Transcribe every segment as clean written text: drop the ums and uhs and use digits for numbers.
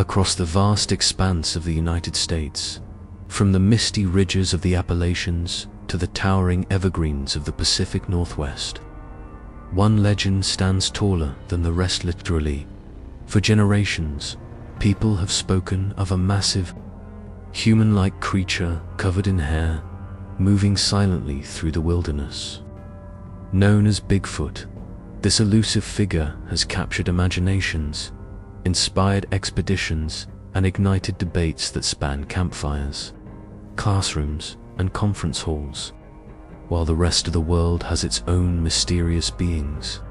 across the vast expanse of the United States, from the misty ridges of the Appalachians to the towering evergreens of the Pacific Northwest. One legend stands taller than the rest literally. For generations, people have spoken of a massive, human-like creature covered in hair, moving silently through the wilderness. Known as Bigfoot, this elusive figure has captured imaginations, inspired expeditions, and ignited debates that span campfires, classrooms, and conference halls, while the rest of the world has its own mysterious beings.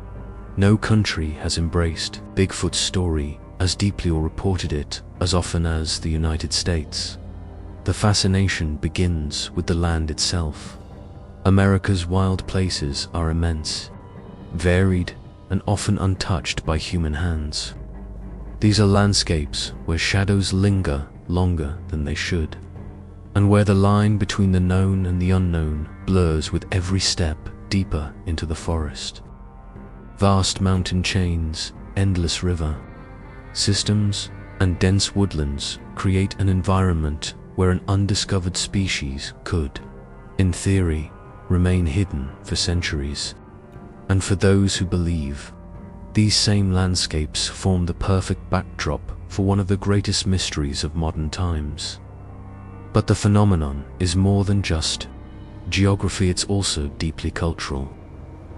No country has embraced Bigfoot's story as deeply or reported it as often as the United States. The fascination begins with the land itself. America's wild places are immense, varied, and often untouched by human hands. These are landscapes where shadows linger longer than they should, and where the line between the known and the unknown blurs with every step deeper into the forest. Vast mountain chains, endless river systems, and dense woodlands create an environment where an undiscovered species could, in theory, remain hidden for centuries. And for those who believe, these same landscapes form the perfect backdrop for one of the greatest mysteries of modern times. But the phenomenon is more than just geography, it's also deeply cultural.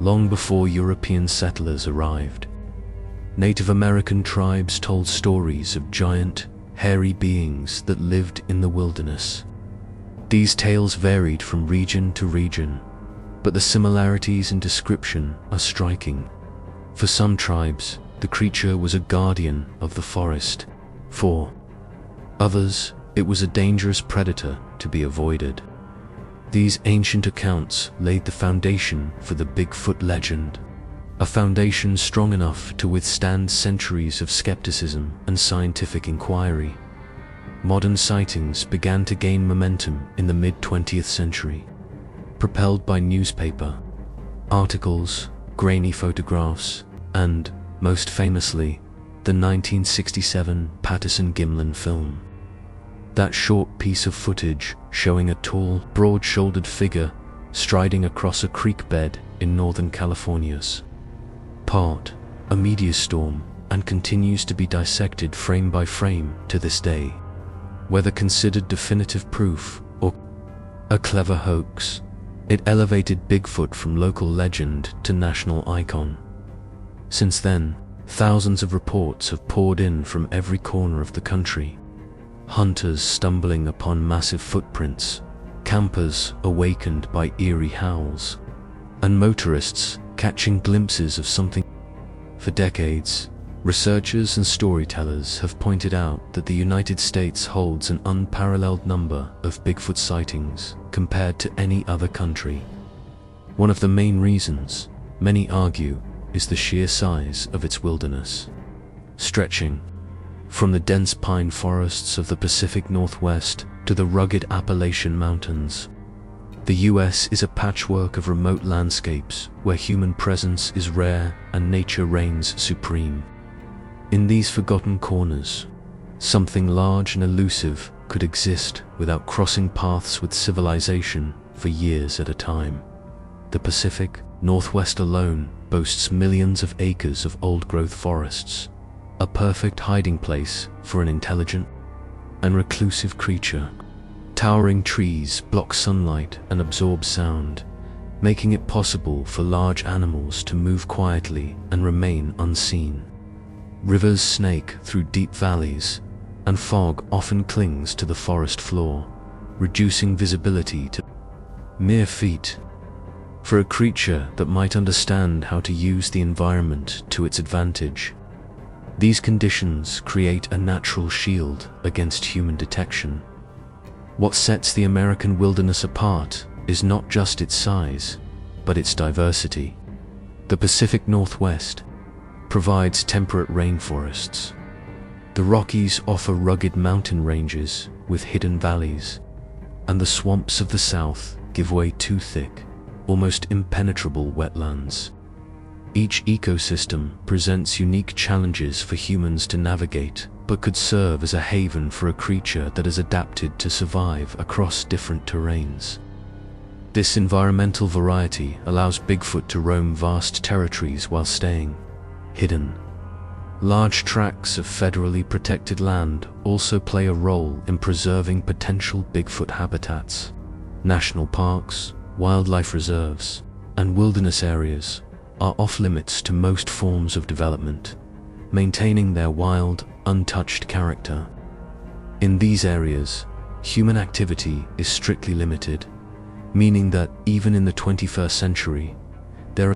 Long before European settlers arrived, Native American tribes told stories of giant, hairy beings that lived in the wilderness. These tales varied from region to region, but the similarities in description are striking. For some tribes, the creature was a guardian of the forest. For others, it was a dangerous predator to be avoided. These ancient accounts laid the foundation for the Bigfoot legend, a foundation strong enough to withstand centuries of skepticism and scientific inquiry. Modern sightings began to gain momentum in the mid-20th century, propelled by newspaper articles, grainy photographs, and, most famously, the 1967 Patterson-Gimlin film. That short piece of footage showing a tall, broad-shouldered figure striding across a creek bed in Northern California's part a media storm and continues to be dissected frame by frame to this day. Whether considered definitive proof or a clever hoax, it elevated Bigfoot from local legend to national icon. Since then, thousands of reports have poured in from every corner of the country. Hunters stumbling upon massive footprints, campers awakened by eerie howls, and motorists catching glimpses of something. For decades, researchers and storytellers have pointed out that the United States holds an unparalleled number of Bigfoot sightings compared to any other country. One of the main reasons, many argue, is the sheer size of its wilderness, stretching from the dense pine forests of the Pacific Northwest to the rugged Appalachian Mountains. The US is a patchwork of remote landscapes where human presence is rare and nature reigns supreme. In these forgotten corners, something large and elusive could exist without crossing paths with civilization for years at a time. The Pacific Northwest alone boasts millions of acres of old-growth forests, a perfect hiding place for an intelligent and reclusive creature. Towering trees block sunlight and absorb sound, making it possible for large animals to move quietly and remain unseen. Rivers snake through deep valleys, and fog often clings to the forest floor, reducing visibility to mere feet. For a creature that might understand how to use the environment to its advantage, these conditions create a natural shield against human detection. What sets the American wilderness apart is not just its size, but its diversity. The Pacific Northwest provides temperate rainforests. The Rockies offer rugged mountain ranges with hidden valleys, and the swamps of the South give way to thick, almost impenetrable wetlands. Each ecosystem presents unique challenges for humans to navigate, but could serve as a haven for a creature that has adapted to survive across different terrains. This environmental variety allows Bigfoot to roam vast territories while staying hidden. Large tracts of federally protected land also play a role in preserving potential Bigfoot habitats. National parks, wildlife reserves, and wilderness areas are off-limits to most forms of development, maintaining their wild, untouched character. In these areas, human activity is strictly limited, meaning that even in the 21st century, there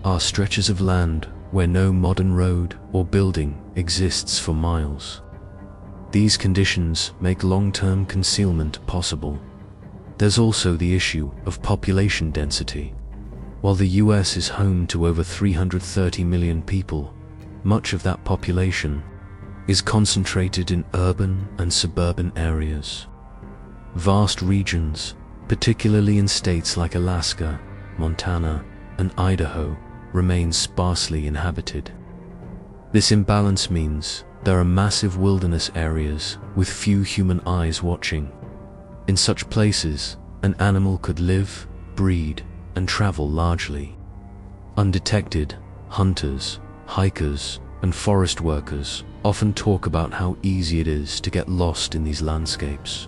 are stretches of land where no modern road or building exists for miles. These conditions make long-term concealment possible. There's also the issue of population density. While the US is home to over 330 million people, much of that population is concentrated in urban and suburban areas. Vast regions, particularly in states like Alaska, Montana, and Idaho, remain sparsely inhabited. This imbalance means there are massive wilderness areas with few human eyes watching. In such places, an animal could live, breed, and travel largely undetected. Hunters, hikers, and forest workers often talk about how easy it is to get lost in these landscapes.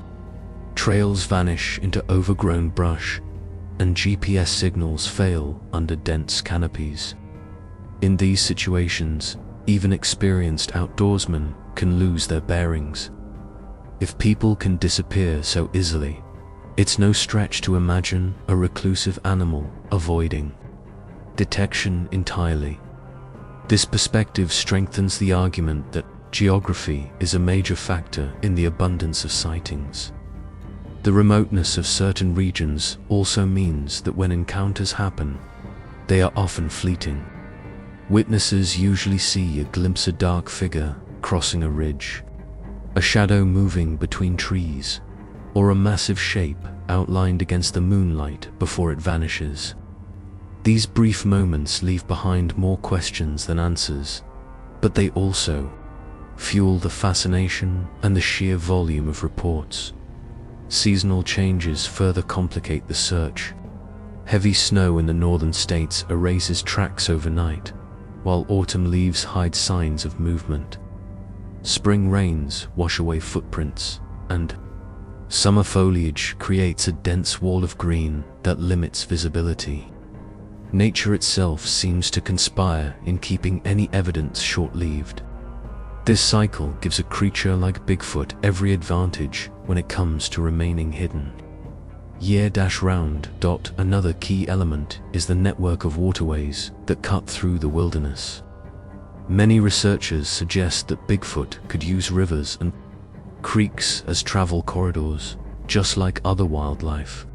Trails vanish into overgrown brush, and GPS signals fail under dense canopies. In these situations, even experienced outdoorsmen can lose their bearings. If people can disappear so easily, it's no stretch to imagine a reclusive animal avoiding detection entirely. This perspective strengthens the argument that geography is a major factor in the abundance of sightings. The remoteness of certain regions also means that when encounters happen, they are often fleeting. Witnesses usually see a glimpse of a dark figure crossing a ridge, a shadow moving between trees, or a massive shape outlined against the moonlight before it vanishes. These brief moments leave behind more questions than answers, but they also fuel the fascination and the sheer volume of reports. Seasonal changes further complicate the search. Heavy snow in the northern states erases tracks overnight, while autumn leaves hide signs of movement. Spring rains wash away footprints, and summer foliage creates a dense wall of green that limits visibility. Nature itself seems to conspire in keeping any evidence short-lived. This cycle gives a creature like Bigfoot every advantage when it comes to remaining hidden. Year-round. Another key element is the network of waterways that cut through the wilderness. Many researchers suggest that Bigfoot could use rivers and creeks as travel corridors, just like other wildlife.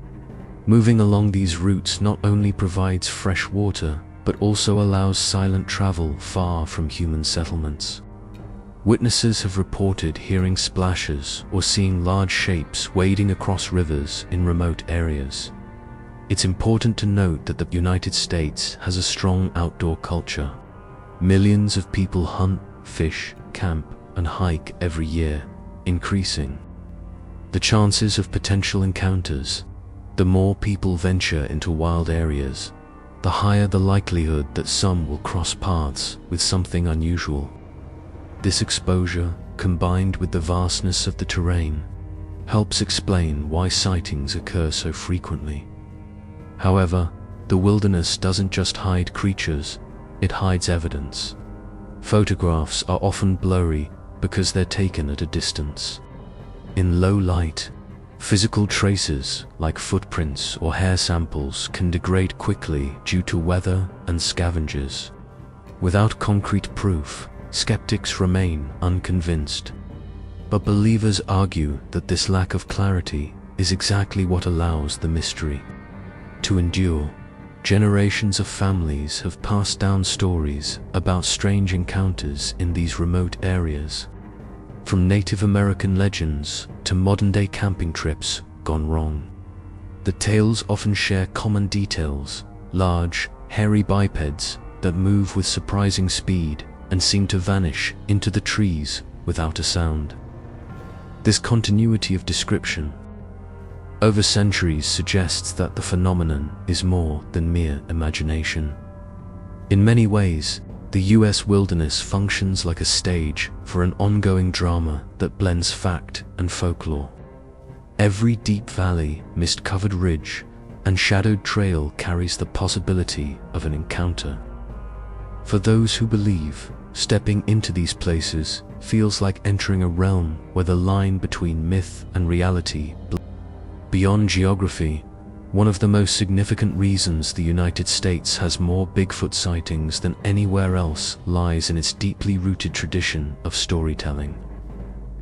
Moving along these routes not only provides fresh water, but also allows silent travel far from human settlements. Witnesses have reported hearing splashes or seeing large shapes wading across rivers in remote areas. It's important to note that the United States has a strong outdoor culture. Millions of people hunt, fish, camp, and hike every year, increasing the chances of potential encounters. The more people venture into wild areas, the higher the likelihood that some will cross paths with something unusual. This exposure, combined with the vastness of the terrain, helps explain why sightings occur so frequently. However, the wilderness doesn't just hide creatures, it hides evidence. Photographs are often blurry because they're taken at a distance. In low light, physical traces like footprints or hair samples can degrade quickly due to weather and scavengers. Without concrete proof, skeptics remain unconvinced. But believers argue that this lack of clarity is exactly what allows the mystery to endure. Generations of families have passed down stories about strange encounters in these remote areas. From Native American legends to modern-day camping trips gone wrong, the tales often share common details: large, hairy bipeds that move with surprising speed and seem to vanish into the trees without a sound. This continuity of description over centuries suggests that the phenomenon is more than mere imagination. In many ways, the US wilderness functions like a stage for an ongoing drama that blends fact and folklore. Every deep valley, mist-covered ridge, and shadowed trail carries the possibility of an encounter. For those who believe, stepping into these places feels like entering a realm where the line between myth and reality blurs. Beyond geography, one of the most significant reasons the United States has more Bigfoot sightings than anywhere else lies in its deeply rooted tradition of storytelling.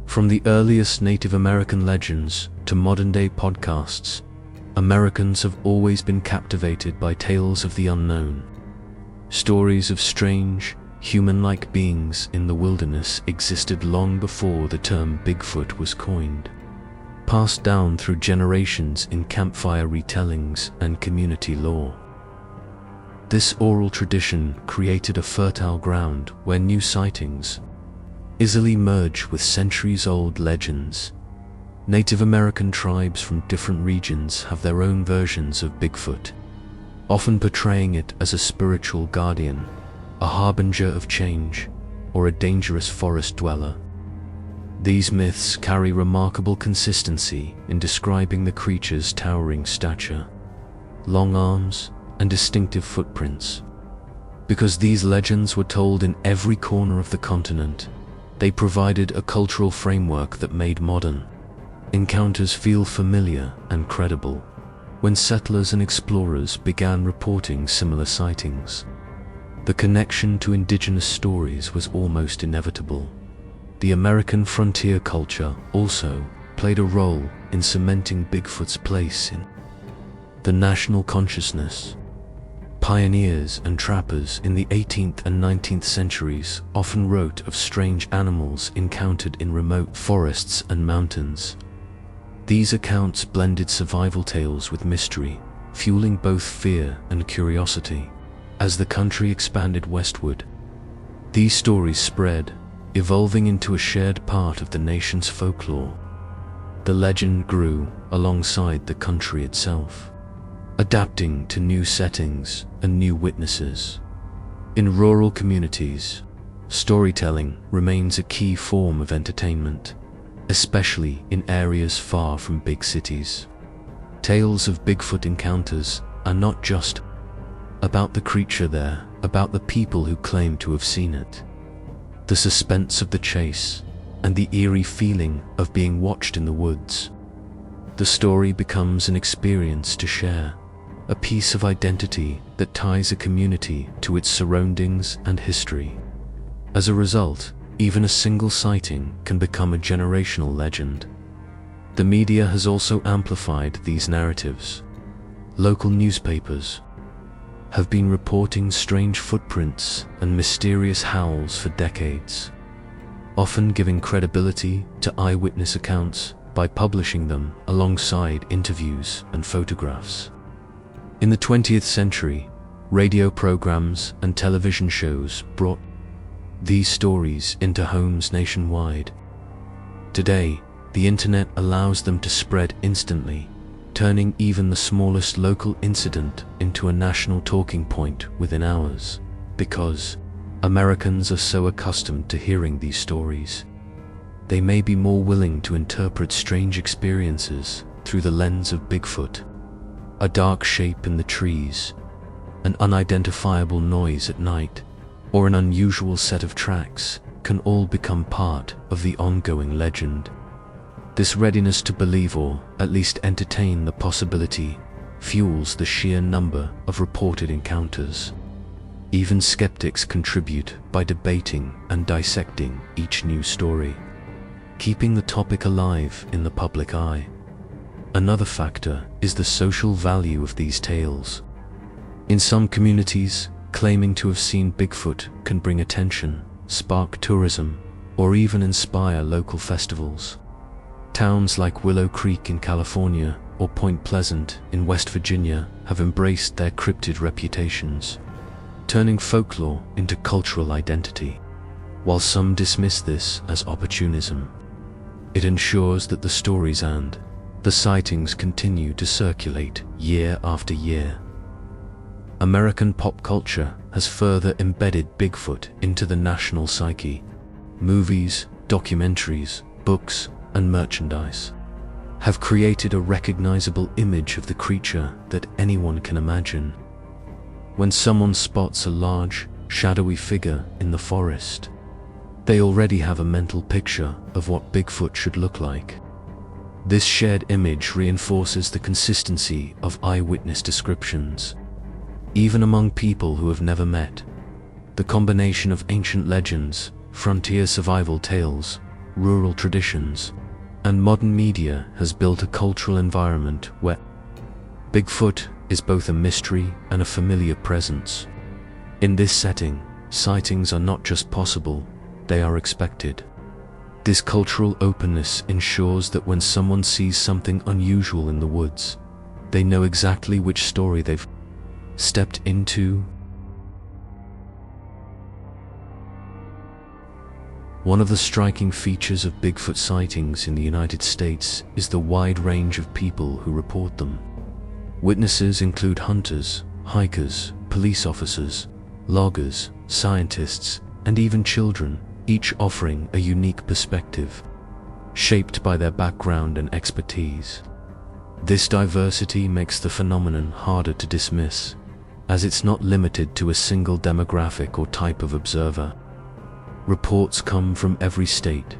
From the earliest Native American legends to modern-day podcasts, Americans have always been captivated by tales of the unknown. Stories of strange, human-like beings in the wilderness existed long before the term Bigfoot was coined, passed down through generations in campfire retellings and community lore. This oral tradition created a fertile ground where new sightings easily merge with centuries-old legends. Native American tribes from different regions have their own versions of Bigfoot, often portraying it as a spiritual guardian, a harbinger of change, or a dangerous forest dweller. These myths carry remarkable consistency in describing the creature's towering stature, long arms, and distinctive footprints. Because these legends were told in every corner of the continent, they provided a cultural framework that made modern encounters feel familiar and credible. When settlers and explorers began reporting similar sightings, the connection to indigenous stories was almost inevitable. The American frontier culture also played a role in cementing Bigfoot's place in the national consciousness. Pioneers and trappers in the 18th and 19th centuries often wrote of strange animals encountered in remote forests and mountains. These accounts blended survival tales with mystery, fueling both fear and curiosity. As the country expanded westward, these stories spread, evolving into a shared part of the nation's folklore. The legend grew alongside the country itself, adapting to new settings and new witnesses. In rural communities, storytelling remains a key form of entertainment, especially in areas far from big cities. Tales of Bigfoot encounters are not just about the creature they're about the people who claim to have seen it. The suspense of the chase, and the eerie feeling of being watched in the woods. The story becomes an experience to share, a piece of identity that ties a community to its surroundings and history. As a result, even a single sighting can become a generational legend. The media has also amplified these narratives. Local newspapers have been reporting strange footprints and mysterious howls for decades, often giving credibility to eyewitness accounts by publishing them alongside interviews and photographs. In the 20th century, radio programs and television shows brought these stories into homes nationwide. Today, the internet allows them to spread instantly, turning even the smallest local incident into a national talking point within hours. Because Americans are so accustomed to hearing these stories, they may be more willing to interpret strange experiences through the lens of Bigfoot. A dark shape in the trees, an unidentifiable noise at night, or an unusual set of tracks can all become part of the ongoing legend. This readiness to believe, or at least entertain the possibility, fuels the sheer number of reported encounters. Even skeptics contribute by debating and dissecting each new story, keeping the topic alive in the public eye. Another factor is the social value of these tales. In some communities, claiming to have seen Bigfoot can bring attention, spark tourism, or even inspire local festivals. Towns like Willow Creek in California or Point Pleasant in West Virginia have embraced their cryptid reputations, turning folklore into cultural identity. While some dismiss this as opportunism, it ensures that the stories and the sightings continue to circulate year after year. American pop culture has further embedded Bigfoot into the national psyche. Movies, documentaries, books, and merchandise have created a recognizable image of the creature that anyone can imagine. When someone spots a large, shadowy figure in the forest, they already have a mental picture of what Bigfoot should look like. This shared image reinforces the consistency of eyewitness descriptions. Even among people who have never met, the combination of ancient legends, frontier survival tales, rural traditions, and modern media has built a cultural environment where Bigfoot is both a mystery and a familiar presence. In this setting, sightings are not just possible, they are expected. This cultural openness ensures that when someone sees something unusual in the woods, they know exactly which story they've stepped into. One of the striking features of Bigfoot sightings in the United States is the wide range of people who report them. Witnesses include hunters, hikers, police officers, loggers, scientists, and even children, each offering a unique perspective, shaped by their background and expertise. This diversity makes the phenomenon harder to dismiss, as it's not limited to a single demographic or type of observer. Reports come from every state,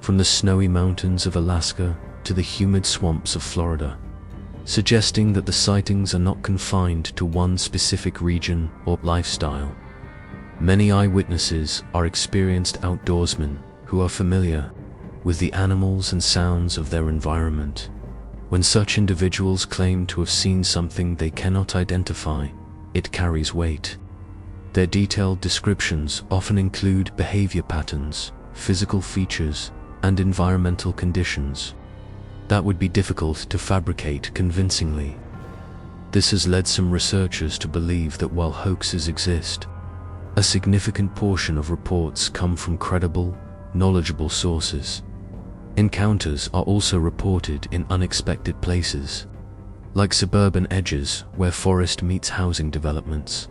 from the snowy mountains of Alaska to the humid swamps of Florida, suggesting that the sightings are not confined to one specific region or lifestyle. Many eyewitnesses are experienced outdoorsmen who are familiar with the animals and sounds of their environment. When such individuals claim to have seen something they cannot identify, it carries weight. Their detailed descriptions often include behavior patterns, physical features, and environmental conditions that would be difficult to fabricate convincingly. This has led some researchers to believe that while hoaxes exist, a significant portion of reports come from credible, knowledgeable sources. Encounters are also reported in unexpected places, like suburban edges where forest meets housing developments.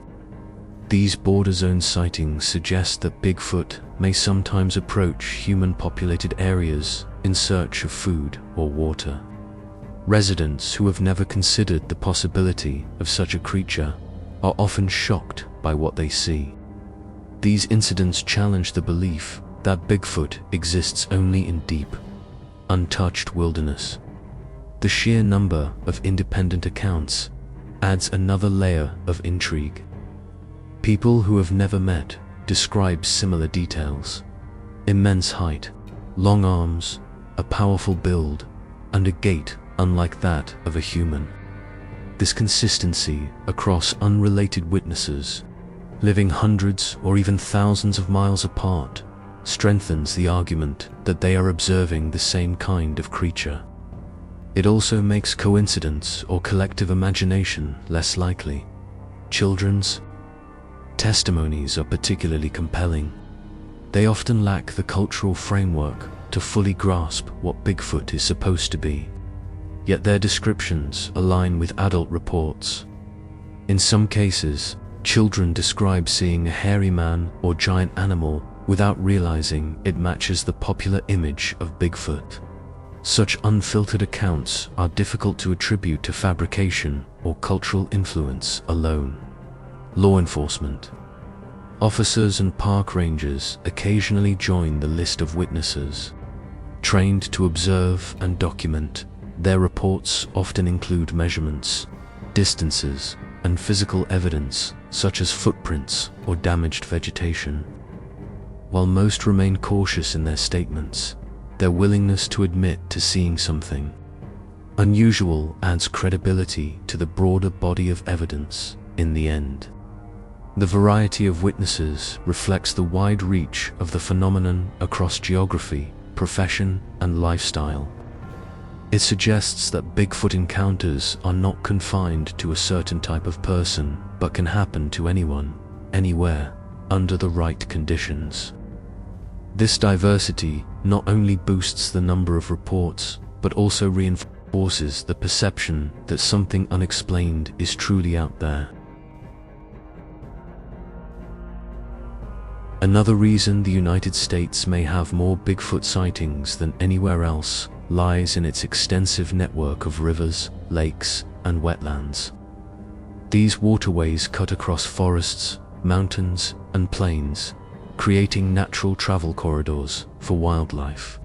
These border zone sightings suggest that Bigfoot may sometimes approach human-populated areas in search of food or water. Residents who have never considered the possibility of such a creature are often shocked by what they see. These incidents challenge the belief that Bigfoot exists only in deep, untouched wilderness. The sheer number of independent accounts adds another layer of intrigue. People who have never met describe similar details: immense height, long arms, a powerful build, and a gait unlike that of a human. This consistency across unrelated witnesses, living hundreds or even thousands of miles apart, strengthens the argument that they are observing the same kind of creature. It also makes coincidence or collective imagination less likely. Children's testimonies are particularly compelling. They often lack the cultural framework to fully grasp what Bigfoot is supposed to be, yet their descriptions align with adult reports. In some cases, children describe seeing a hairy man or giant animal without realizing it matches the popular image of Bigfoot. Such unfiltered accounts are difficult to attribute to fabrication or cultural influence alone. Law enforcement officers and park rangers occasionally join the list of witnesses. Trained to observe and document, their reports often include measurements, distances, and physical evidence such as footprints or damaged vegetation. While most remain cautious in their statements, their willingness to admit to seeing something unusual adds credibility to the broader body of evidence in the end. The variety of witnesses reflects the wide reach of the phenomenon across geography, profession, and lifestyle. It suggests that Bigfoot encounters are not confined to a certain type of person, but can happen to anyone, anywhere, under the right conditions. This diversity not only boosts the number of reports, but also reinforces the perception that something unexplained is truly out there. Another reason the United States may have more Bigfoot sightings than anywhere else lies in its extensive network of rivers, lakes, and wetlands. These waterways cut across forests, mountains, and plains, creating natural travel corridors for wildlife.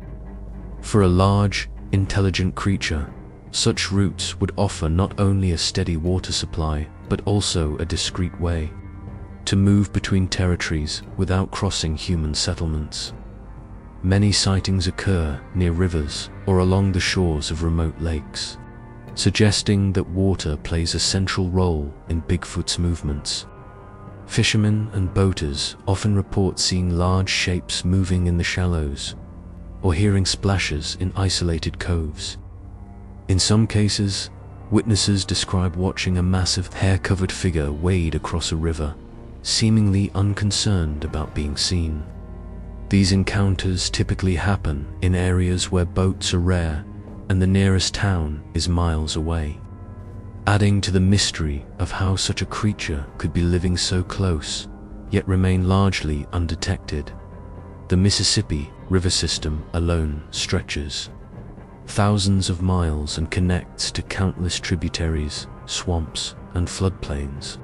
For a large, intelligent creature, such routes would offer not only a steady water supply, but also a discreet way to move between territories without crossing human settlements. Many sightings occur near rivers or along the shores of remote lakes, suggesting that water plays a central role in Bigfoot's movements. Fishermen and boaters often report seeing large shapes moving in the shallows, or hearing splashes in isolated coves. In some cases, witnesses describe watching a massive hair-covered figure wade across a river, seemingly unconcerned about being seen. These encounters typically happen in areas where boats are rare and the nearest town is miles away, adding to the mystery of how such a creature could be living so close, yet remain largely undetected. The Mississippi River system alone stretches thousands of miles and connects to countless tributaries, swamps, and floodplains.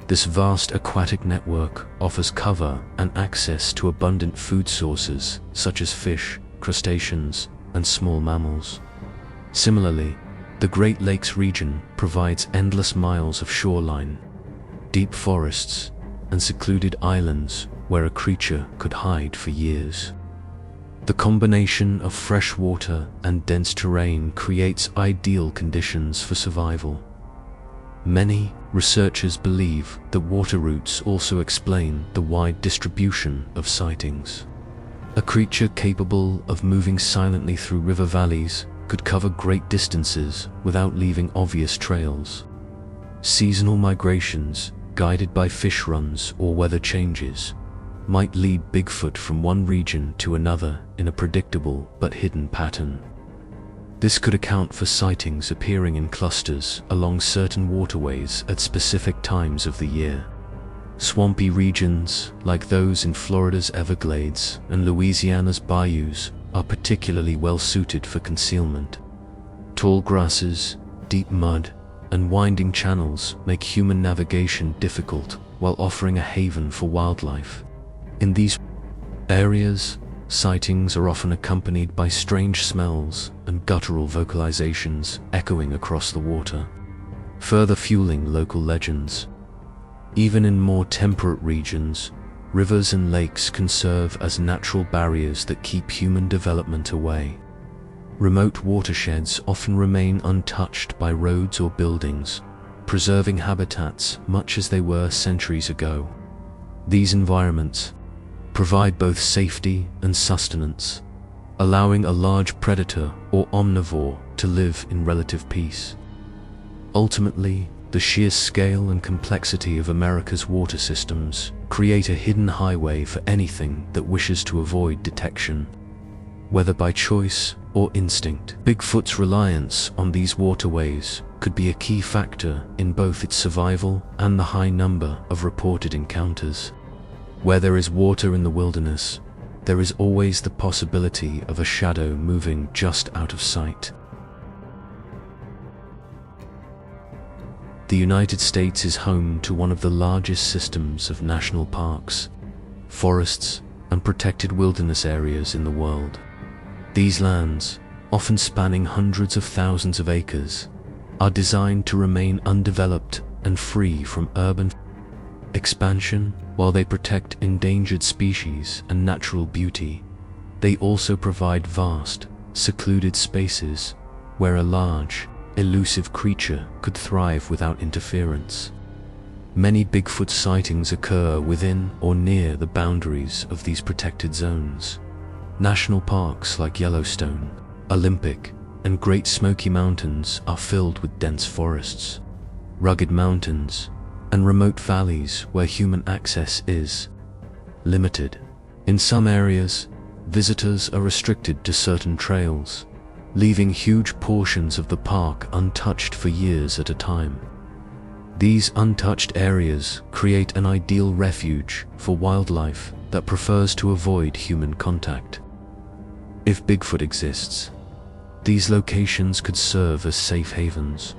This vast aquatic network offers cover and access to abundant food sources such as fish, crustaceans, and small mammals. Similarly, the Great Lakes region provides endless miles of shoreline, deep forests, and secluded islands where a creature could hide for years. The combination of fresh water and dense terrain creates ideal conditions for survival. Many researchers believe that water routes also explain the wide distribution of sightings. A creature capable of moving silently through river valleys could cover great distances without leaving obvious trails. Seasonal migrations, guided by fish runs or weather changes, might lead Bigfoot from one region to another in a predictable but hidden pattern. This could account for sightings appearing in clusters along certain waterways at specific times of the year. Swampy regions, like those in Florida's Everglades and Louisiana's bayous, are particularly well suited for concealment. Tall grasses, deep mud, and winding channels make human navigation difficult while offering a haven for wildlife. In these areas, sightings are often accompanied by strange smells and guttural vocalizations echoing across the water, further fueling local legends. Even in more temperate regions, rivers and lakes can serve as natural barriers that keep human development away. Remote watersheds often remain untouched by roads or buildings, preserving habitats much as they were centuries ago. These environments provide both safety and sustenance, allowing a large predator or omnivore to live in relative peace. Ultimately, the sheer scale and complexity of America's water systems create a hidden highway for anything that wishes to avoid detection. Whether by choice or instinct, Bigfoot's reliance on these waterways could be a key factor in both its survival and the high number of reported encounters. Where there is water in the wilderness, there is always the possibility of a shadow moving just out of sight. The United States is home to one of the largest systems of national parks, forests, and protected wilderness areas in the world. These lands, often spanning hundreds of thousands of acres, are designed to remain undeveloped and free from urban expansion. While they protect endangered species and natural beauty, they also provide vast, secluded spaces where a large, elusive creature could thrive without interference. Many Bigfoot sightings occur within or near the boundaries of these protected zones. National parks like Yellowstone, Olympic, and Great Smoky Mountains are filled with dense forests, rugged mountains, and remote valleys where human access is limited. In some areas, visitors are restricted to certain trails, leaving huge portions of the park untouched for years at a time. These untouched areas create an ideal refuge for wildlife that prefers to avoid human contact. If Bigfoot exists, these locations could serve as safe havens,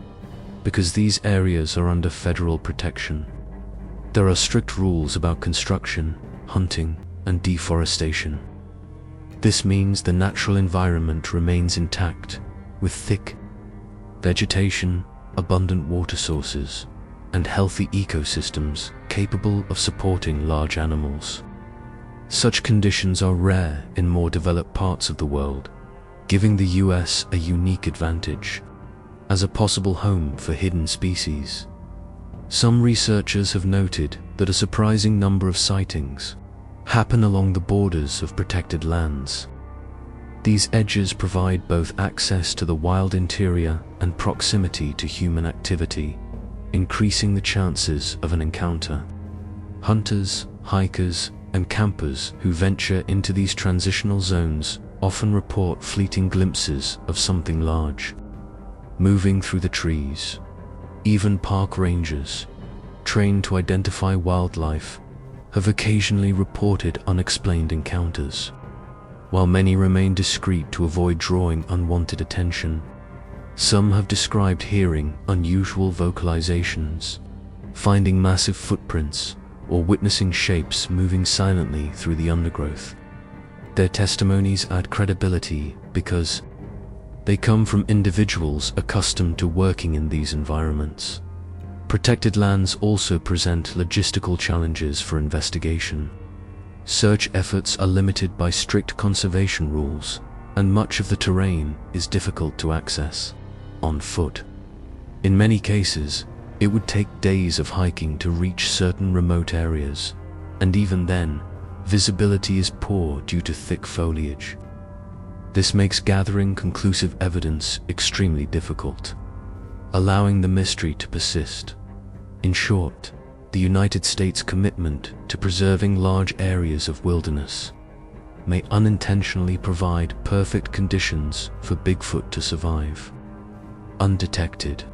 because these areas are under federal protection. There are strict rules about construction, hunting, and deforestation. This means the natural environment remains intact, with thick vegetation, abundant water sources, and healthy ecosystems capable of supporting large animals. Such conditions are rare in more developed parts of the world, giving the US a unique advantage as a possible home for hidden species. Some researchers have noted that a surprising number of sightings happen along the borders of protected lands. These edges provide both access to the wild interior and proximity to human activity, increasing the chances of an encounter. Hunters, hikers, and campers who venture into these transitional zones often report fleeting glimpses of something large moving through the trees. Even park rangers, trained to identify wildlife, have occasionally reported unexplained encounters. While many remain discreet to avoid drawing unwanted attention, some have described hearing unusual vocalizations, finding massive footprints, or witnessing shapes moving silently through the undergrowth. Their testimonies add credibility because they come from individuals accustomed to working in these environments. Protected lands also present logistical challenges for investigation. Search efforts are limited by strict conservation rules, and much of the terrain is difficult to access on foot. In many cases, it would take days of hiking to reach certain remote areas, and even then, visibility is poor due to thick foliage. This makes gathering conclusive evidence extremely difficult, allowing the mystery to persist. In short, the United States' commitment to preserving large areas of wilderness may unintentionally provide perfect conditions for Bigfoot to survive. Undetected,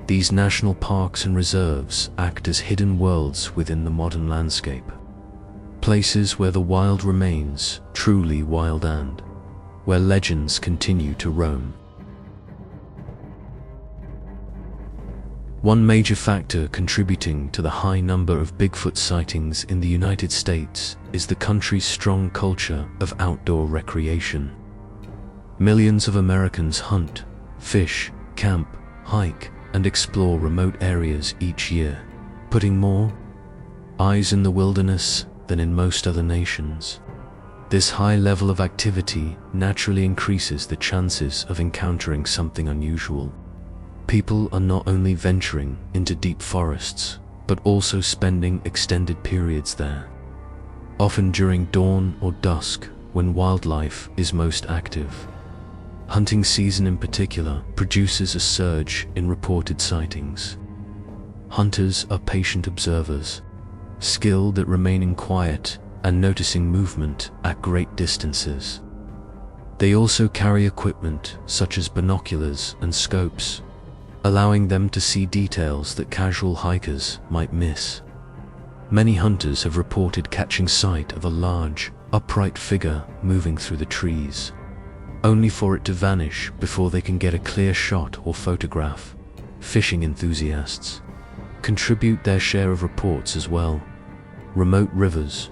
these national parks and reserves act as hidden worlds within the modern landscape, places where the wild remains truly wild and where legends continue to roam. One major factor contributing to the high number of Bigfoot sightings in the United States is the country's strong culture of outdoor recreation. Millions of Americans hunt, fish, camp, hike, and explore remote areas each year, putting more eyes in the wilderness than in most other nations. This high level of activity naturally increases the chances of encountering something unusual. People are not only venturing into deep forests, but also spending extended periods there, often during dawn or dusk when wildlife is most active. Hunting season in particular produces a surge in reported sightings. Hunters are patient observers, skilled at remaining quiet and noticing movement at great distances. They also carry equipment such as binoculars and scopes, allowing them to see details that casual hikers might miss. Many hunters have reported catching sight of a large, upright figure moving through the trees, only for it to vanish before they can get a clear shot or photograph. Fishing enthusiasts contribute their share of reports as well. Remote rivers,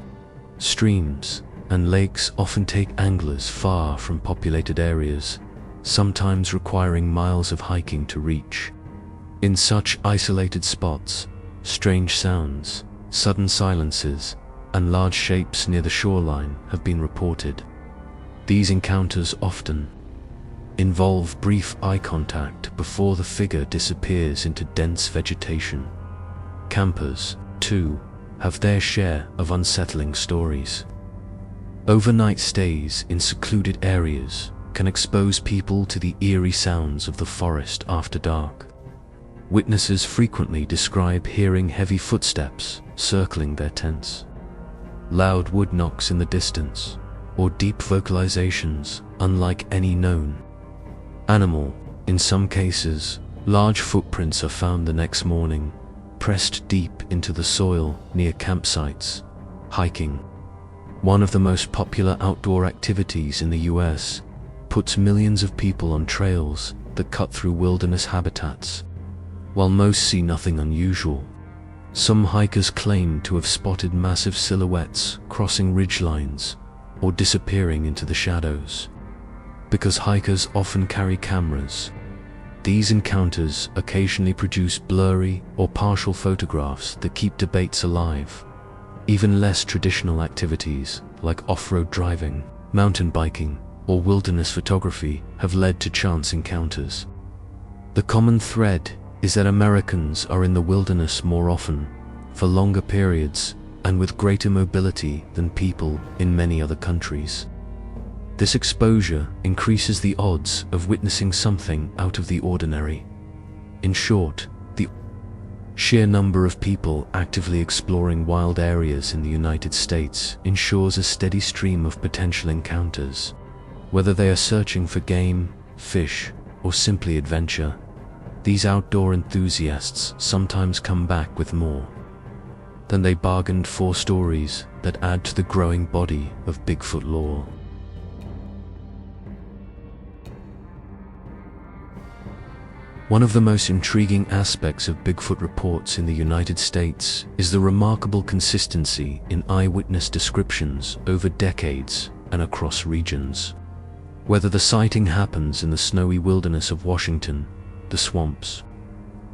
streams, and lakes often take anglers far from populated areas, sometimes requiring miles of hiking to reach. In such isolated spots, strange sounds, sudden silences, and large shapes near the shoreline have been reported. These encounters often involve brief eye contact before the figure disappears into dense vegetation. Campers, too, have their share of unsettling stories. Overnight stays in secluded areas can expose people to the eerie sounds of the forest after dark. Witnesses frequently describe hearing heavy footsteps circling their tents. loud wood knocks in the distance, or deep vocalizations unlike any known animal. In some cases, large footprints are found the next morning, pressed deep into the soil near campsites. Hiking, one of the most popular outdoor activities in the US, puts millions of people on trails that cut through wilderness habitats. While most see nothing unusual, some hikers claim to have spotted massive silhouettes crossing ridgelines or disappearing into the shadows. Because hikers often carry cameras, these encounters occasionally produce blurry or partial photographs that keep debates alive. Even less traditional activities like off-road driving, mountain biking, or wilderness photography have led to chance encounters. The common thread is that Americans are in the wilderness more often, for longer periods, and with greater mobility than people in many other countries. This exposure increases the odds of witnessing something out of the ordinary. In short, the sheer number of people actively exploring wild areas in the United States ensures a steady stream of potential encounters. Whether they are searching for game, fish, or simply adventure, these outdoor enthusiasts sometimes come back with more than they bargained for, stories that add to the growing body of Bigfoot lore. One of the most intriguing aspects of Bigfoot reports in the United States is the remarkable consistency in eyewitness descriptions over decades and across regions. Whether the sighting happens in the snowy wilderness of Washington, the swamps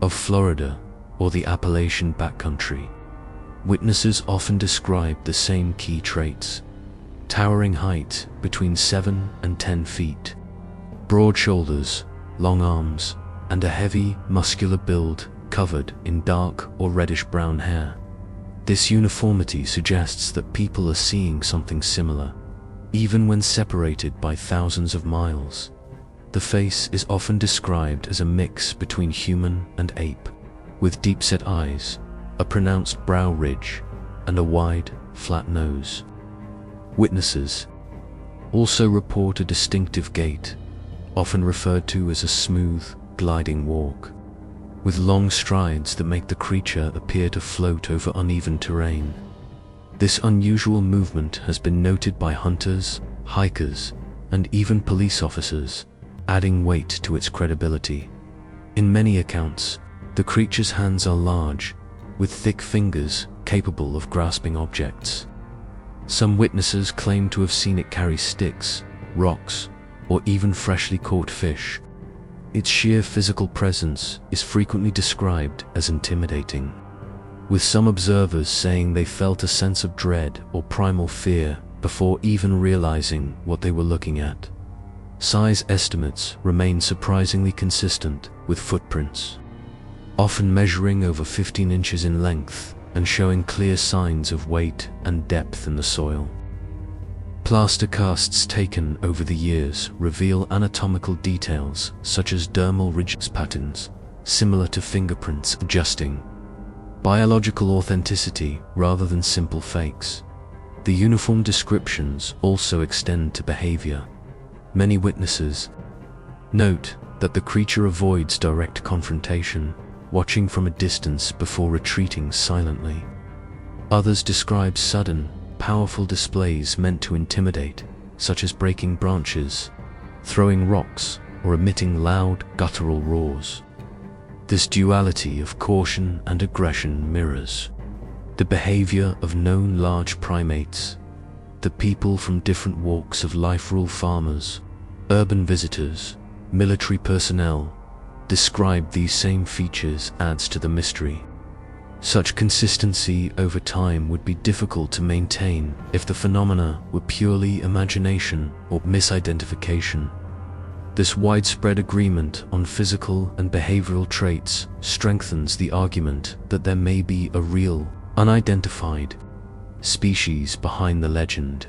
of Florida, or the Appalachian backcountry, witnesses often describe the same key traits: towering height between 7 and 10 feet, broad shoulders, long arms, and a heavy, muscular build covered in dark or reddish-brown hair. This uniformity suggests that people are seeing something similar, even when separated by thousands of miles. The face is often described as a mix between human and ape, with deep-set eyes, a pronounced brow ridge, and a wide, flat nose. Witnesses also report a distinctive gait, often referred to as a smooth, gliding walk, with long strides that make the creature appear to float over uneven terrain. This unusual movement has been noted by hunters, hikers, and even police officers, adding weight to its credibility. In many accounts, the creature's hands are large, with thick fingers capable of grasping objects. Some witnesses claim to have seen it carry sticks, rocks, or even freshly caught fish. Its sheer physical presence is frequently described as intimidating, with some observers saying they felt a sense of dread or primal fear before even realizing what they were looking at. Size estimates remain surprisingly consistent, with footprints often measuring over 15 inches in length and showing clear signs of weight and depth in the soil. Plaster casts taken over the years reveal anatomical details such as dermal ridge patterns, similar to fingerprints, suggesting biological authenticity rather than simple fakes. The uniform descriptions also extend to behavior. Many witnesses note that the creature avoids direct confrontation, watching from a distance before retreating silently. Others describe sudden, powerful displays meant to intimidate, such as breaking branches, throwing rocks, or emitting loud, guttural roars. This duality of caution and aggression mirrors the behavior of known large primates. The people from different walks of life, rural farmers, urban visitors, military personnel, describe these same features, adds to the mystery. Such consistency over time would be difficult to maintain if the phenomena were purely imagination or misidentification. This widespread agreement on physical and behavioral traits strengthens the argument that there may be a real, unidentified species behind the legend.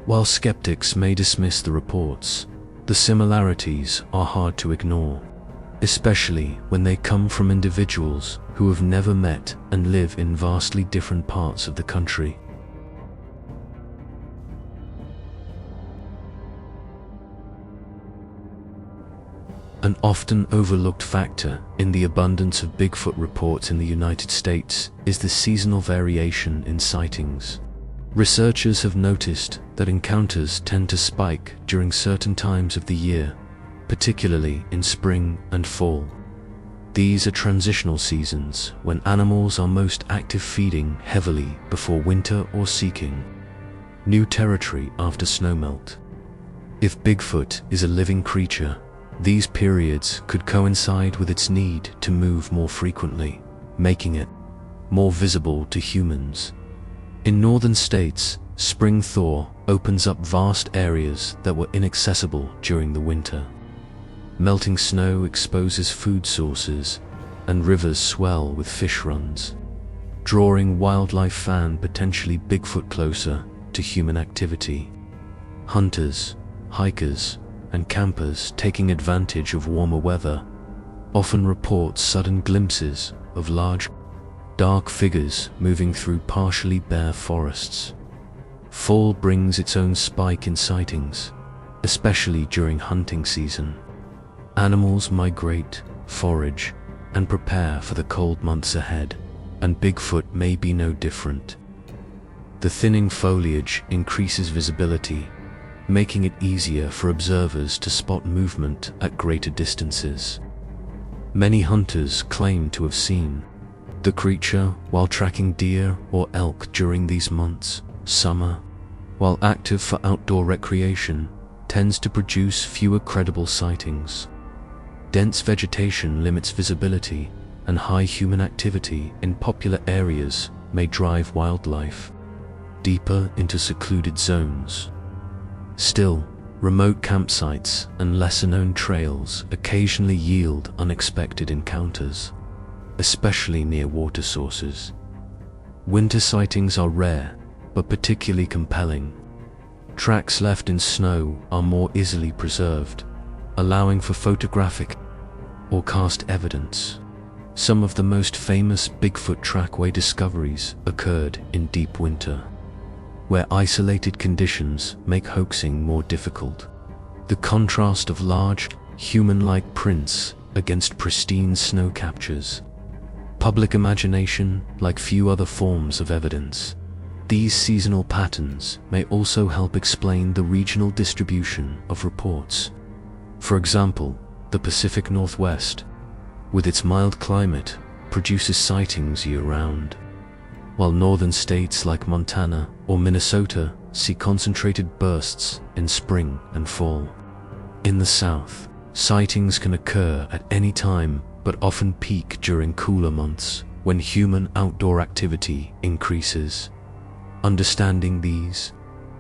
While skeptics may dismiss the reports, the similarities are hard to ignore, especially when they come from individuals who have never met and live in vastly different parts of the country. An often overlooked factor in the abundance of Bigfoot reports in the United States is the seasonal variation in sightings. Researchers have noticed that encounters tend to spike during certain times of the year, particularly in spring and fall. These are transitional seasons when animals are most active, feeding heavily before winter or seeking new territory after snowmelt. If Bigfoot is a living creature, these periods could coincide with its need to move more frequently, making it more visible to humans. In northern states, spring thaw opens up vast areas that were inaccessible during the winter. Melting snow exposes food sources, and rivers swell with fish runs, drawing wildlife fan potentially Bigfoot closer to human activity. Hunters, hikers, and campers taking advantage of warmer weather often report sudden glimpses of large, dark figures moving through partially bare forests. Fall brings its own spike in sightings, especially during hunting season. Animals migrate, forage, and prepare for the cold months ahead, and Bigfoot may be no different. The thinning foliage increases visibility, making it easier for observers to spot movement at greater distances. Many hunters claim to have seen the creature while tracking deer or elk during these months. Summer, while active for outdoor recreation, tends to produce fewer credible sightings. Dense vegetation limits visibility, and high human activity in popular areas may drive wildlife deeper into secluded zones. Still, remote campsites and lesser-known trails occasionally yield unexpected encounters, especially near water sources. Winter sightings are rare, but particularly compelling. Tracks left in snow are more easily preserved, allowing for photographic or cast evidence. Some of the most famous Bigfoot trackway discoveries occurred in deep winter, where isolated conditions make hoaxing more difficult. The contrast of large, human-like prints against pristine snow captures public imagination like few other forms of evidence. These seasonal patterns may also help explain the regional distribution of reports. For example, the Pacific Northwest, with its mild climate, produces sightings year-round, while northern states like Montana or Minnesota see concentrated bursts in spring and fall. In the South, sightings can occur at any time but often peak during cooler months when human outdoor activity increases. Understanding these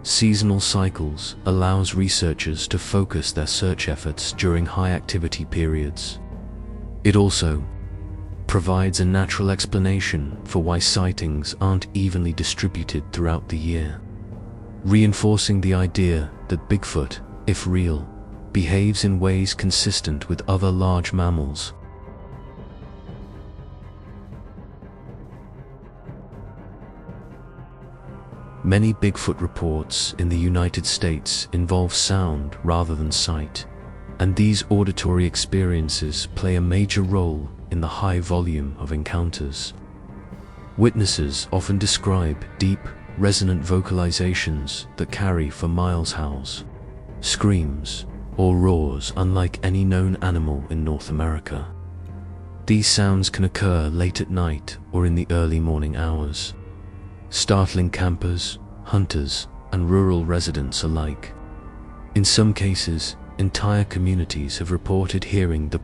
seasonal cycles allows researchers to focus their search efforts during high-activity periods. It also provides a natural explanation for why sightings aren't evenly distributed throughout the year, reinforcing the idea that Bigfoot, if real, behaves in ways consistent with other large mammals. Many Bigfoot reports in the United States involve sound rather than sight, and these auditory experiences play a major role in the high volume of encounters. Witnesses often describe deep, resonant vocalizations that carry for miles, howls, screams, or roars unlike any known animal in North America. These sounds can occur late at night or in the early morning hours, startling campers, hunters, and rural residents alike. In some cases, entire communities have reported hearing the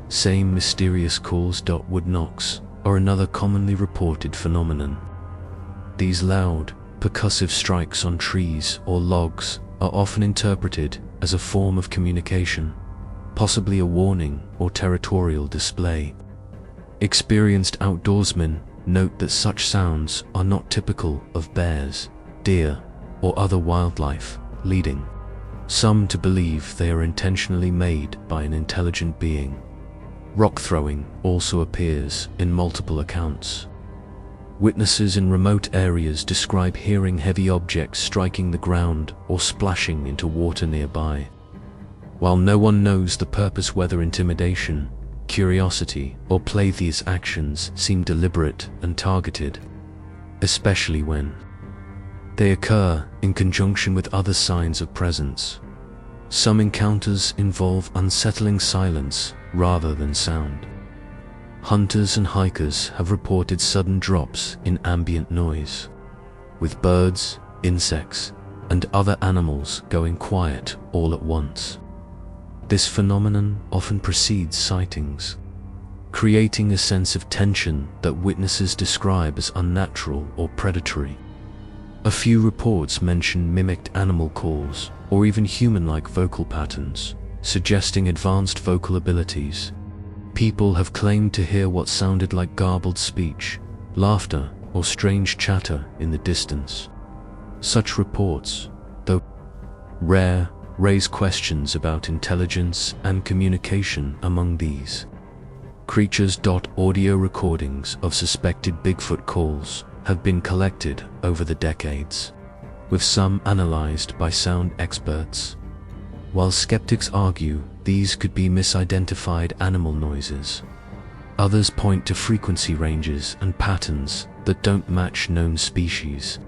same mysterious calls. Wood knocks are another commonly reported phenomenon. These loud, percussive strikes on trees or logs are often interpreted as a form of communication, possibly a warning or territorial display. Experienced outdoorsmen note that such sounds are not typical of bears, deer, or other wildlife, leading some to believe they are intentionally made by an intelligent being. Rock throwing also appears in multiple accounts. Witnesses in remote areas describe hearing heavy objects striking the ground or splashing into water nearby. While no one knows the purpose, whether intimidation, curiosity, or play, these actions seem deliberate and targeted, especially when they occur in conjunction with other signs of presence. Some encounters involve unsettling silence rather than sound. Hunters and hikers have reported sudden drops in ambient noise, with birds, insects, and other animals going quiet all at once. This phenomenon often precedes sightings, creating a sense of tension that witnesses describe as unnatural or predatory. A few reports mention mimicked animal calls or even human-like vocal patterns, suggesting advanced vocal abilities. People have claimed to hear what sounded like garbled speech, laughter, or strange chatter in the distance. Such reports, though rare, raise questions about intelligence and communication among these creatures. Audio recordings of suspected Bigfoot calls have been collected over the decades, with some analyzed by sound experts. While skeptics argue these could be misidentified animal noises, others point to frequency ranges and patterns that don't match known species.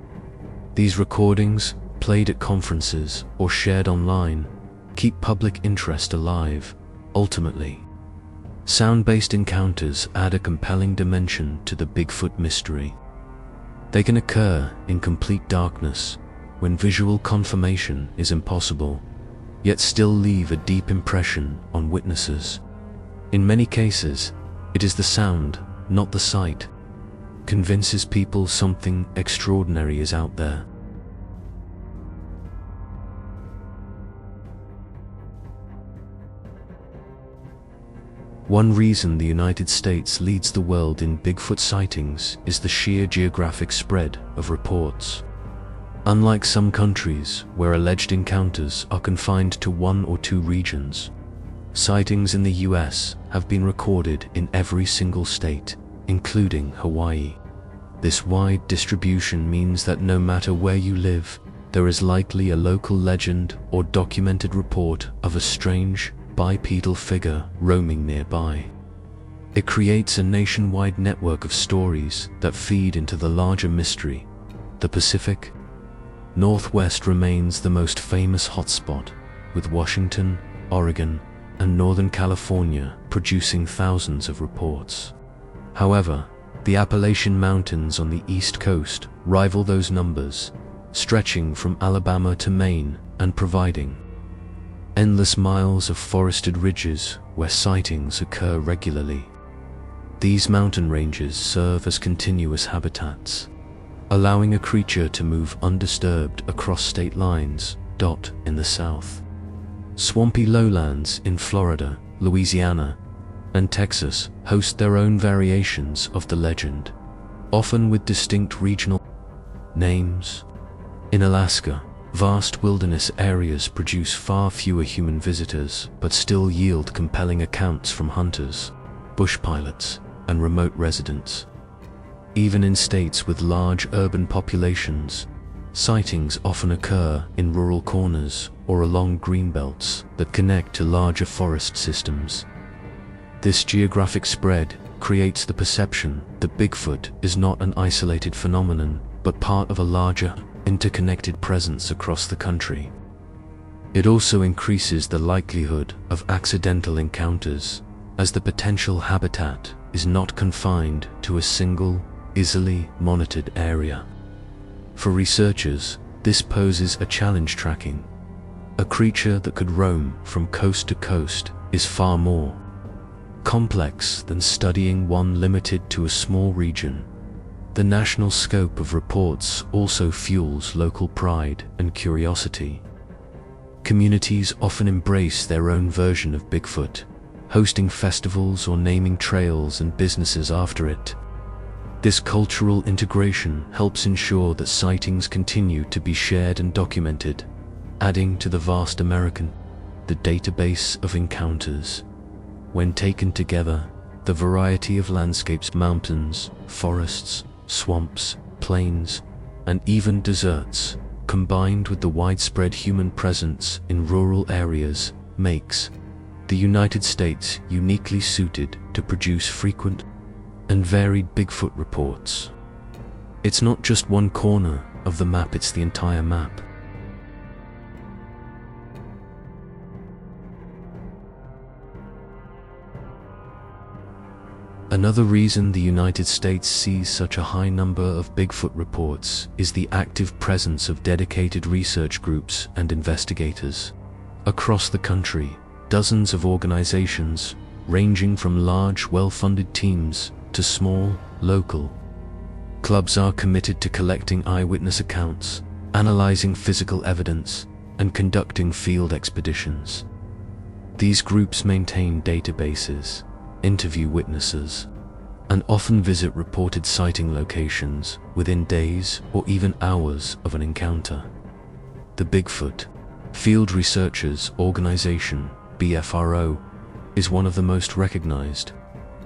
These recordings, played at conferences or shared online, keep public interest alive. Ultimately, sound-based encounters add a compelling dimension to the Bigfoot mystery. They can occur in complete darkness, when visual confirmation is impossible, yet still leave a deep impression on witnesses. In many cases, it is the sound, not the sight, convinces people something extraordinary is out there. One reason the United States leads the world in Bigfoot sightings is the sheer geographic spread of reports. Unlike some countries where alleged encounters are confined to one or two regions, sightings in the US have been recorded in every single state, including Hawaii. This wide distribution means that no matter where you live, there is likely a local legend or documented report of a strange, bipedal figure roaming nearby. It creates a nationwide network of stories that feed into the larger mystery. The Pacific Northwest remains the most famous hotspot, with Washington, Oregon, and Northern California producing thousands of reports. However, the Appalachian Mountains on the East Coast rival those numbers, stretching from Alabama to Maine and providing endless miles of forested ridges where sightings occur regularly. These mountain ranges serve as continuous habitats, allowing a creature to move undisturbed across state lines. In the south, swampy lowlands in Florida, Louisiana, and Texas host their own variations of the legend, often with distinct regional names. In Alaska, vast wilderness areas produce far fewer human visitors but still yield compelling accounts from hunters, bush pilots, and remote residents. Even in states with large urban populations, sightings often occur in rural corners or along greenbelts that connect to larger forest systems. This geographic spread creates the perception that Bigfoot is not an isolated phenomenon but part of a larger, interconnected presence across the country. It also increases the likelihood of accidental encounters, as the potential habitat is not confined to a single, easily monitored area. For researchers, this poses a challenge. Tracking a creature that could roam from coast to coast is far more complex than studying one limited to a small region. The national scope of reports also fuels local pride and curiosity. Communities often embrace their own version of Bigfoot, hosting festivals or naming trails and businesses after it. This cultural integration helps ensure that sightings continue to be shared and documented, adding to the vast American database of encounters. When taken together, the variety of landscapes, mountains, forests, swamps, plains, and even deserts, combined with the widespread human presence in rural areas, makes the United States uniquely suited to produce frequent and varied Bigfoot reports. It's not just one corner of the map, it's the entire map. Another reason the United States sees such a high number of Bigfoot reports is the active presence of dedicated research groups and investigators. Across the country, dozens of organizations, ranging from large, well-funded teams to small, local clubs, are committed to collecting eyewitness accounts, analyzing physical evidence, and conducting field expeditions. These groups maintain databases, interview witnesses, and often visit reported sighting locations within days or even hours of an encounter. The Bigfoot Field Researchers Organization, BFRO, is one of the most recognized,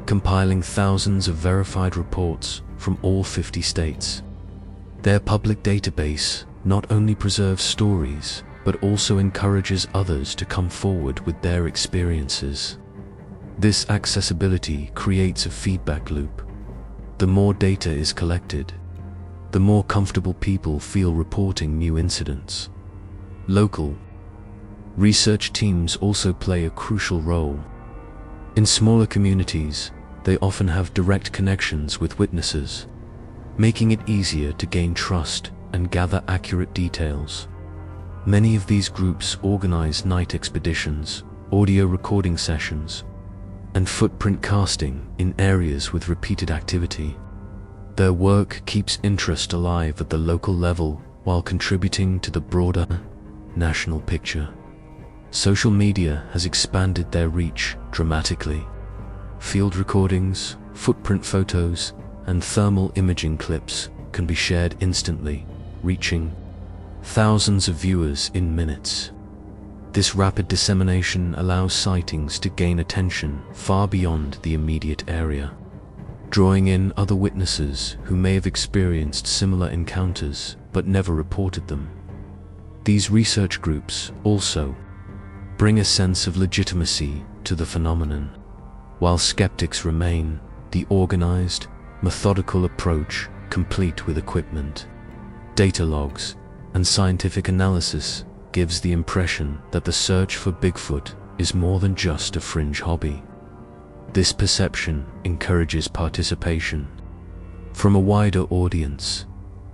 compiling thousands of verified reports from all 50 states. Their public database not only preserves stories, but also encourages others to come forward with their experiences. This accessibility creates a feedback loop. The more data is collected, the more comfortable people feel reporting new incidents. Local research teams also play a crucial role. In smaller communities, they often have direct connections with witnesses, making it easier to gain trust and gather accurate details. Many of these groups organize night expeditions, audio recording sessions, and footprint casting in areas with repeated activity. Their work keeps interest alive at the local level while contributing to the broader national picture. Social media has expanded their reach dramatically. Field recordings, footprint photos, and thermal imaging clips can be shared instantly, reaching thousands of viewers in minutes. This rapid dissemination allows sightings to gain attention far beyond the immediate area, drawing in other witnesses who may have experienced similar encounters but never reported them. These research groups also bring a sense of legitimacy to the phenomenon. While skeptics remain, the organized, methodical approach, complete with equipment, data logs, and scientific analysis, gives the impression that the search for Bigfoot is more than just a fringe hobby. This perception encourages participation from a wider audience,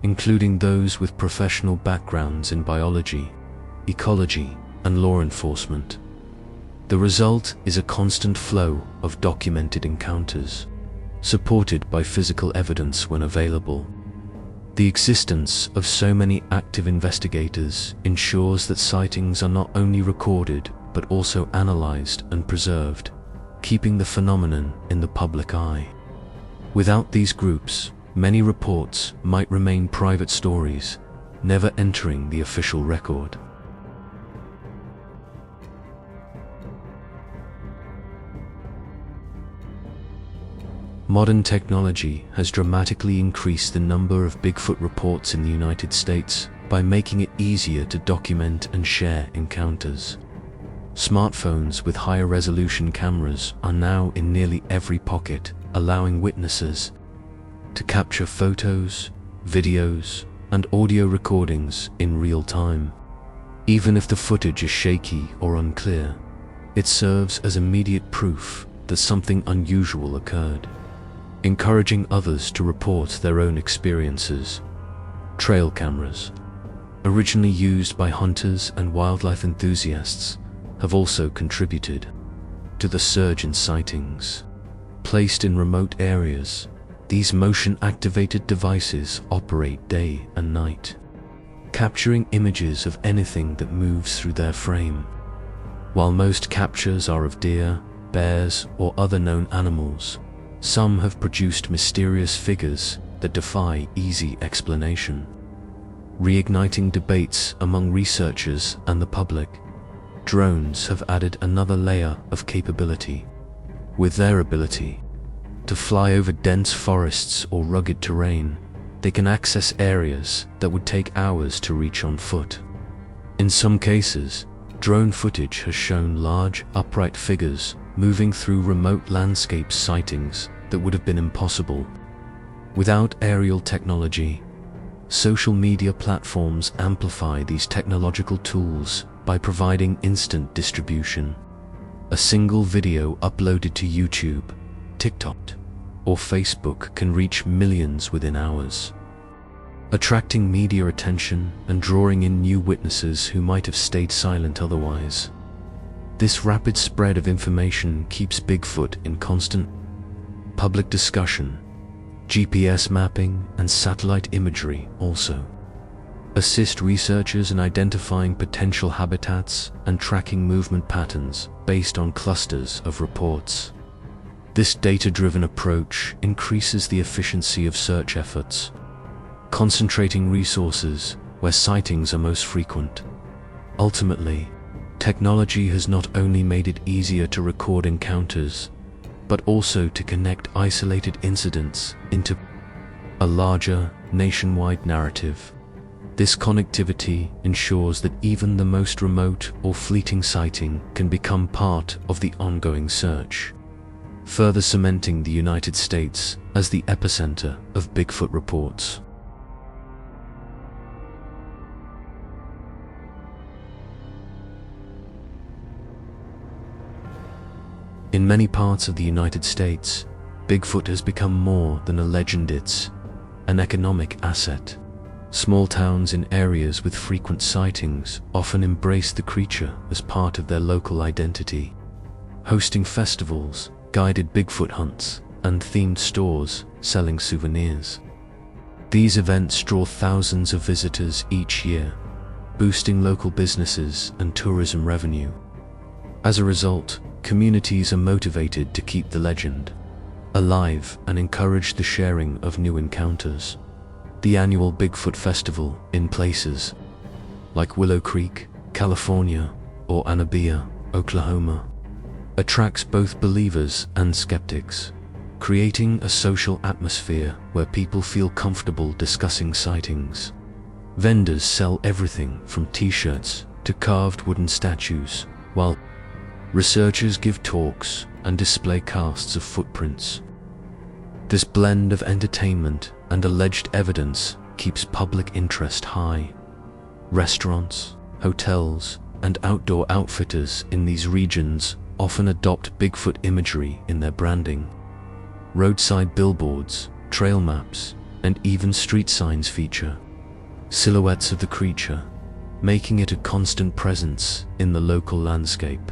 including those with professional backgrounds in biology, ecology, and law enforcement. The result is a constant flow of documented encounters, supported by physical evidence when available. The existence of so many active investigators ensures that sightings are not only recorded but also analyzed and preserved, keeping the phenomenon in the public eye. Without these groups, many reports might remain private stories, never entering the official record. Modern technology has dramatically increased the number of Bigfoot reports in the United States by making it easier to document and share encounters. Smartphones with higher resolution cameras are now in nearly every pocket, allowing witnesses to capture photos, videos, and audio recordings in real time. Even if the footage is shaky or unclear, it serves as immediate proof that something unusual occurred, encouraging others to report their own experiences. Trail cameras, originally used by hunters and wildlife enthusiasts, have also contributed to the surge in sightings. Placed in remote areas, these motion-activated devices operate day and night, capturing images of anything that moves through their frame. While most captures are of deer, bears, or other known animals, some have produced mysterious figures that defy easy explanation. Reigniting debates among researchers and the public, drones have added another layer of capability. With their ability to fly over dense forests or rugged terrain, they can access areas that would take hours to reach on foot. In some cases, Drone footage has shown large, upright figures moving through remote landscape sightings that would have been impossible without aerial technology. Social media platforms amplify these technological tools by providing instant distribution. A single video uploaded to YouTube, TikTok, or Facebook can reach millions within hours, attracting media attention and drawing in new witnesses who might have stayed silent otherwise. This rapid spread of information keeps Bigfoot in constant public discussion. GPS mapping and satellite imagery also assist researchers in identifying potential habitats and tracking movement patterns based on clusters of reports. This data-driven approach increases the efficiency of search efforts, concentrating resources where sightings are most frequent. Ultimately, technology has not only made it easier to record encounters, but also to connect isolated incidents into a larger, nationwide narrative. This connectivity ensures that even the most remote or fleeting sighting can become part of the ongoing search, further cementing the United States as the epicenter of Bigfoot reports. In many parts of the United States, Bigfoot has become more than a legend. It's an economic asset. Small towns in areas with frequent sightings often embrace the creature as part of their local identity, hosting festivals, guided Bigfoot hunts, and themed stores selling souvenirs. These events draw thousands of visitors each year, boosting local businesses and tourism revenue. As a result, communities are motivated to keep the legend alive and encourage the sharing of new encounters. The annual Bigfoot Festival in places like Willow Creek, California, or Anabia, Oklahoma, attracts both believers and skeptics, creating a social atmosphere where people feel comfortable discussing sightings. Vendors sell everything from t-shirts to carved wooden statues, while researchers give talks and display casts of footprints. This blend of entertainment and alleged evidence keeps public interest high. Restaurants, hotels, and outdoor outfitters in these regions often adopt Bigfoot imagery in their branding. Roadside billboards, trail maps, and even street signs feature silhouettes of the creature, making it a constant presence in the local landscape.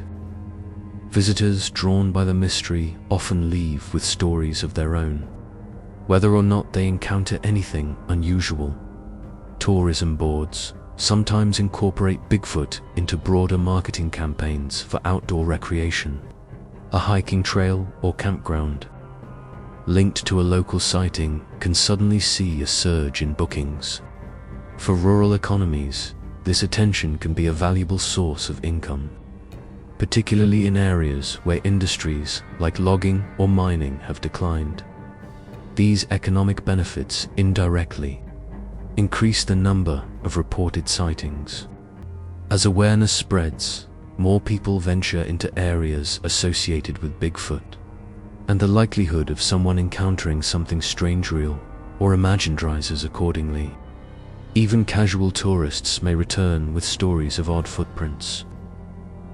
Visitors drawn by the mystery often leave with stories of their own, whether or not they encounter anything unusual. Tourism boards sometimes incorporate Bigfoot into broader marketing campaigns for outdoor recreation. A hiking trail or campground linked to a local sighting can suddenly see a surge in bookings. For rural economies, this attention can be a valuable source of income, particularly in areas where industries like logging or mining have declined. These economic benefits indirectly increase the number of reported sightings. As awareness spreads, more people venture into areas associated with Bigfoot, and the likelihood of someone encountering something strange, real, or imagined rises accordingly. Even casual tourists may return with stories of odd footprints,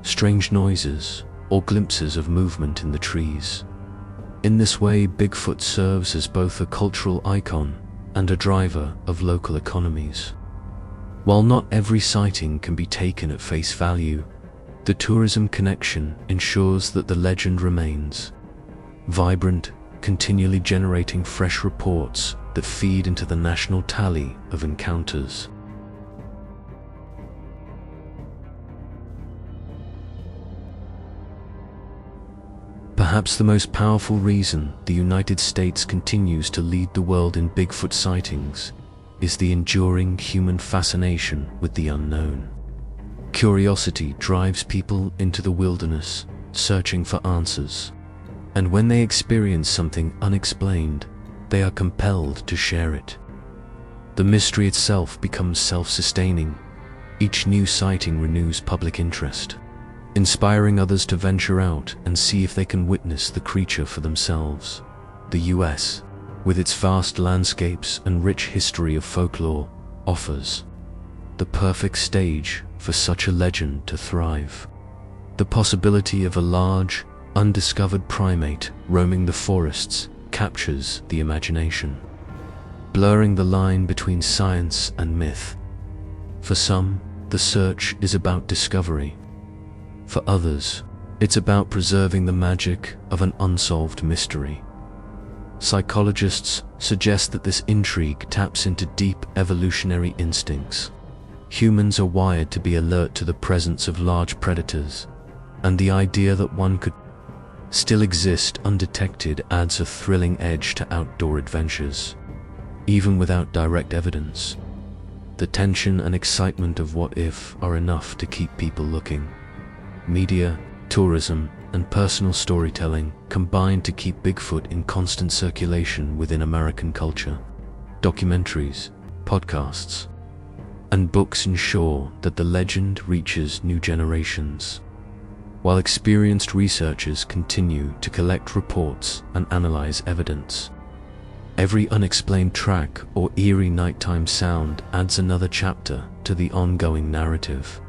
strange noises, or glimpses of movement in the trees. In this way, Bigfoot serves as both a cultural icon and a driver of local economies. While not every sighting can be taken at face value, the tourism connection ensures that the legend remains vibrant, continually generating fresh reports that feed into the national tally of encounters. Perhaps the most powerful reason the United States continues to lead the world in Bigfoot sightings is the enduring human fascination with the unknown. Curiosity drives people into the wilderness, searching for answers, and when they experience something unexplained, they are compelled to share it. The mystery itself becomes self-sustaining, Each new sighting renews public interest, inspiring others to venture out and see if they can witness the creature for themselves. The US, with its vast landscapes and rich history of folklore, offers the perfect stage for such a legend to thrive. The possibility of a large, undiscovered primate roaming the forests captures the imagination, blurring the line between science and myth. For some, the search is about discovery. For others, it's about preserving the magic of an unsolved mystery. Psychologists suggest that this intrigue taps into deep evolutionary instincts. Humans are wired to be alert to the presence of large predators, and the idea that one could still exist undetected adds a thrilling edge to outdoor adventures. Even without direct evidence, the tension and excitement of what if are enough to keep people looking. Media, tourism, and personal storytelling combine to keep Bigfoot in constant circulation within American culture. Documentaries, podcasts, and books ensure that the legend reaches new generations, while experienced researchers continue to collect reports and analyze evidence. Every unexplained track or eerie nighttime sound adds another chapter to the ongoing narrative.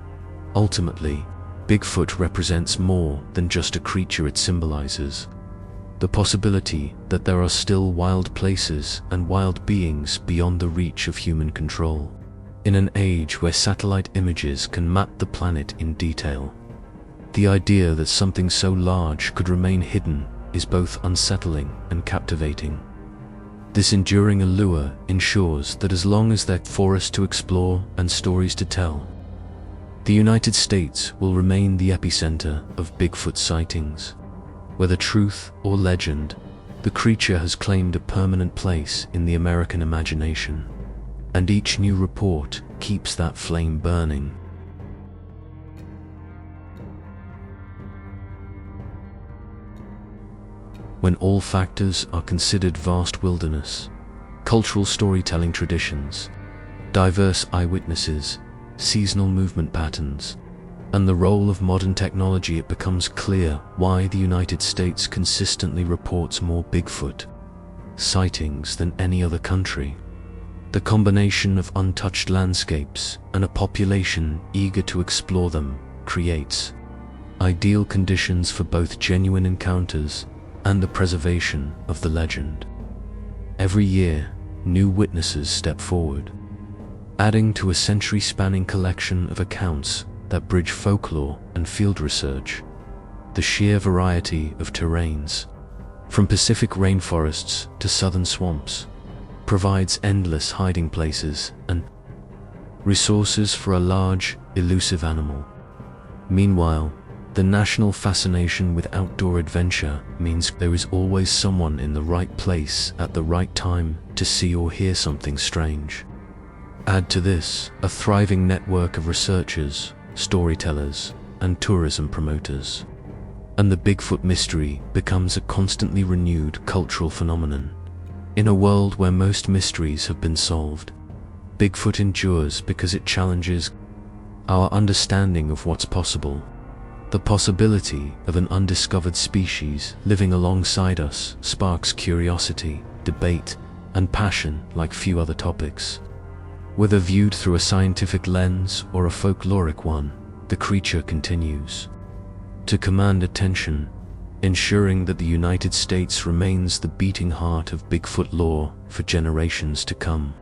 Ultimately, Bigfoot represents more than just a creature it symbolizes. The possibility that there are still wild places and wild beings beyond the reach of human control. In an age where satellite images can map the planet in detail, the idea that something so large could remain hidden is both unsettling and captivating. This enduring allure ensures that as long as there are forests to explore and stories to tell, the United States will remain the epicenter of Bigfoot sightings. Whether truth or legend, the creature has claimed a permanent place in the American imagination, and each new report keeps that flame burning. When all factors are considered, vast wilderness, cultural storytelling traditions, diverse eyewitnesses, seasonal movement patterns, and the role of modern technology, it becomes clear why the United States consistently reports more Bigfoot sightings than any other country. The combination of untouched landscapes and a population eager to explore them creates ideal conditions for both genuine encounters and the preservation of the legend. Every year, new witnesses step forward, adding to a century-spanning collection of accounts that bridge folklore and field research. The sheer variety of terrains, from Pacific rainforests to southern swamps, provides endless hiding places and resources for a large, elusive animal. Meanwhile, the national fascination with outdoor adventure means there is always someone in the right place at the right time to see or hear something strange. Add to this a thriving network of researchers, storytellers, and tourism promoters, and the Bigfoot mystery becomes a constantly renewed cultural phenomenon. In a world where most mysteries have been solved, Bigfoot endures because it challenges our understanding of what's possible. The possibility of an undiscovered species living alongside us sparks curiosity, debate, and passion like few other topics. Whether viewed through a scientific lens or a folkloric one, the creature continues to command attention, ensuring that the United States remains the beating heart of Bigfoot lore for generations to come.